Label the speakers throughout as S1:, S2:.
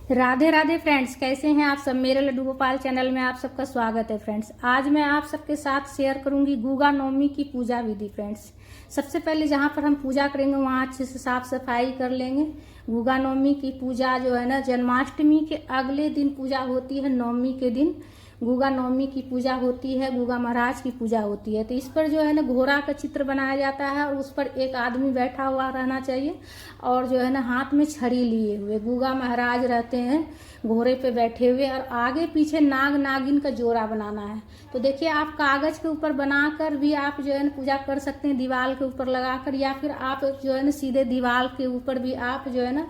S1: Radhe Radhe friends, कैसे हैं आप सब। मेरे लड्डू गोपाल चैनल में आप सबका स्वागत है फ्रेंड्स। आज मैं आप सबके साथ शेयर करूंगी गुगा नवमी की पूजा विधि फ्रेंड्स। सबसे पहले जहां पर हम पूजा करेंगे वहां अच्छे से साफ सफाई कर लेंगे। गुगा नवमी की पूजा जो है ना, जन्माष्टमी के अगले दिन पूजा होती है। नवमी के दिन गुगा नवमी की पूजा होती है, गुगा महाराज की पूजा होती है। तो इस पर जो है ना घोड़ा का चित्र बनाया जाता है और उस पर एक आदमी बैठा हुआ रहना चाहिए और जो है ना हाथ में छड़ी लिए हुए गुगा महाराज रहते हैं घोड़े पे बैठे हुए, और आगे पीछे नाग नागिन का जोड़ा बनाना है। तो देखिए, आप कागज के ऊपर बनाकर भी आप जो है ना पूजा कर सकते हैं, दीवार के ऊपर लगाकर, या फिर आप जो है ना सीधे दीवार के ऊपर भी आप जो है ना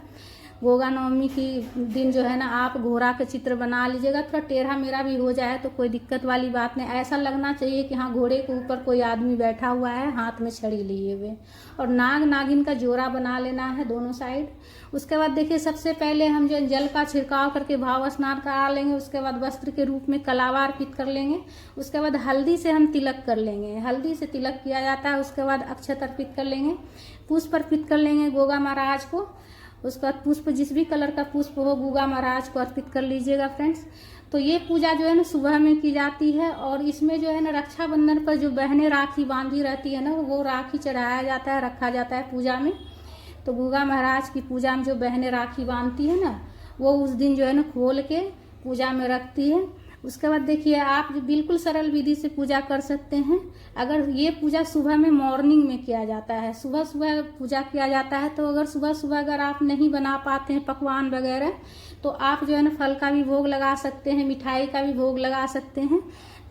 S1: गोगा नवमी की दिन जो है ना आप घोड़ा का चित्र बना लीजिएगा। थोड़ा टेढ़ा मेरा भी हो जाए तो कोई दिक्कत वाली बात नहीं, ऐसा लगना चाहिए कि हाँ घोड़े के ऊपर कोई आदमी बैठा हुआ है हाथ में छड़ी लिए हुए। और नाग नागिन का जोड़ा बना लेना है दोनों साइड। उसके बाद देखिए, सबसे पहले हम जो जल का छिड़काव करके भाव स्नान करा लेंगे। उसके बाद वस्त्र के रूप में कलावा अर्पित कर लेंगे। उसके बाद हल्दी से हम तिलक कर लेंगे, हल्दी से तिलक किया जाता है। उसके बाद अक्षत अर्पित कर लेंगे, पुष्प अर्पित कर लेंगे गोगा महाराज को। उसके बाद पुष्प, जिस भी कलर का पुष्प हो, गुगा महाराज को अर्पित कर लीजिएगा फ्रेंड्स। तो ये पूजा जो है ना सुबह में की जाती है, और इसमें जो है ना रक्षाबंधन पर जो बहनें राखी बांधी रहती है ना, वो राखी चढ़ाया जाता है, रखा जाता है पूजा में। तो गुगा महाराज की पूजा में जो बहनें राखी बांधती है ना, वो उस दिन जो है ना खोल के पूजा में रखती है। उसके बाद देखिए, आप जो बिल्कुल सरल विधि से पूजा कर सकते हैं। अगर ये पूजा सुबह में मॉर्निंग में किया जाता है, सुबह सुबह पूजा किया जाता है, तो अगर सुबह सुबह अगर आप नहीं बना पाते हैं पकवान वगैरह, तो आप जो है ना फल का भी भोग लगा सकते हैं, मिठाई का भी भोग लगा सकते हैं।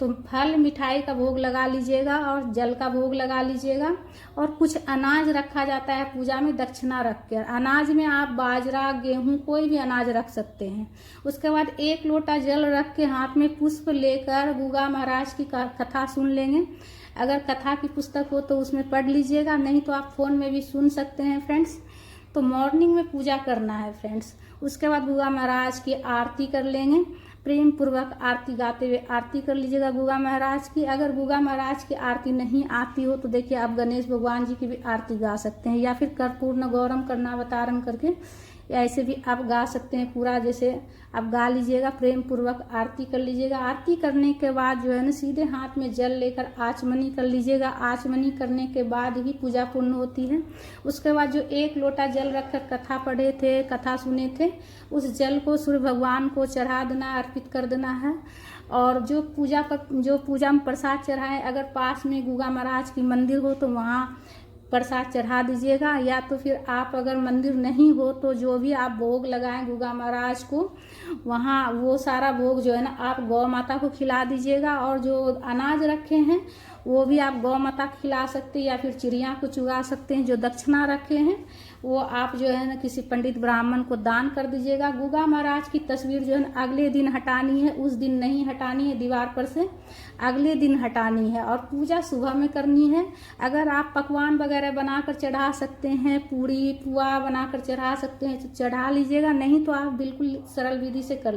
S1: तो फल मिठाई का भोग लगा लीजिएगा और जल का भोग लगा लीजिएगा। और कुछ अनाज रखा जाता है पूजा में, दक्षिणा रख कर। अनाज में आप बाजरा, गेहूं, कोई भी अनाज रख सकते हैं। उसके बाद 1 लोटा जल रख के हाथ में पुष्प लेकर गुगा महाराज की कथा सुन लेंगे। अगर कथा की पुस्तक हो तो उसमें पढ़ लीजिएगा, नहीं तो आप फोन में भी सुन सकते हैं फ्रेंड्स। तो मॉर्निंग में पूजा करना है फ्रेंड्स। उसके बाद गुगा महाराज की आरती कर लेंगे, प्रेम पूर्वक आरती गाते हुए आरती कर लीजिएगा गुगा महाराज की। अगर गुगा महाराज की आरती नहीं आती हो तो देखिए, आप गणेश भगवान जी की भी आरती गा सकते हैं, या फिर कर्पूर्ण गौरम कर्णावतारम करके ऐसे भी आप गा सकते हैं। पूरा जैसे आप गा लीजिएगा, प्रेम पूर्वक आरती कर लीजिएगा। आरती करने के बाद जो है ना सीधे हाथ में जल लेकर आचमनी कर लीजिएगा। आचमनी करने के बाद ही पूजा पूर्ण होती है। उसके बाद जो 1 लोटा जल रखकर कथा पढ़े थे, कथा सुने थे, उस जल को सूर्य भगवान को चढ़ा देना, अर्पित कर देना है। और जो पूजा में प्रसाद चढ़ाए, अगर पास में गुगा महाराज की मंदिर हो तो वहाँ प्रसाद चढ़ा दीजिएगा, या तो फिर आप अगर मंदिर नहीं हो तो जो भी आप भोग लगाएं गुगा महाराज को, वहाँ वो सारा भोग जो है ना आप गौ माता को खिला दीजिएगा। और जो अनाज रखे हैं वो भी आप गौ माता को खिला सकते हैं, या फिर चिड़िया को चुगा सकते हैं। जो दक्षिणा रखे हैं वो आप जो है ना किसी पंडित ब्राह्मण को दान कर दीजिएगा। गुगा महाराज की तस्वीर जो है ना अगले दिन हटानी है, उस दिन नहीं हटानी है दीवार पर से, अगले दिन हटानी है। और पूजा सुबह में करनी है। अगर आप पकवान वगैरह बनाकर चढ़ा सकते हैं, पूड़ी पुआ बनाकर चढ़ा सकते हैं तो चढ़ा लीजिएगा, नहीं तो आप बिल्कुल सरल विधि से कर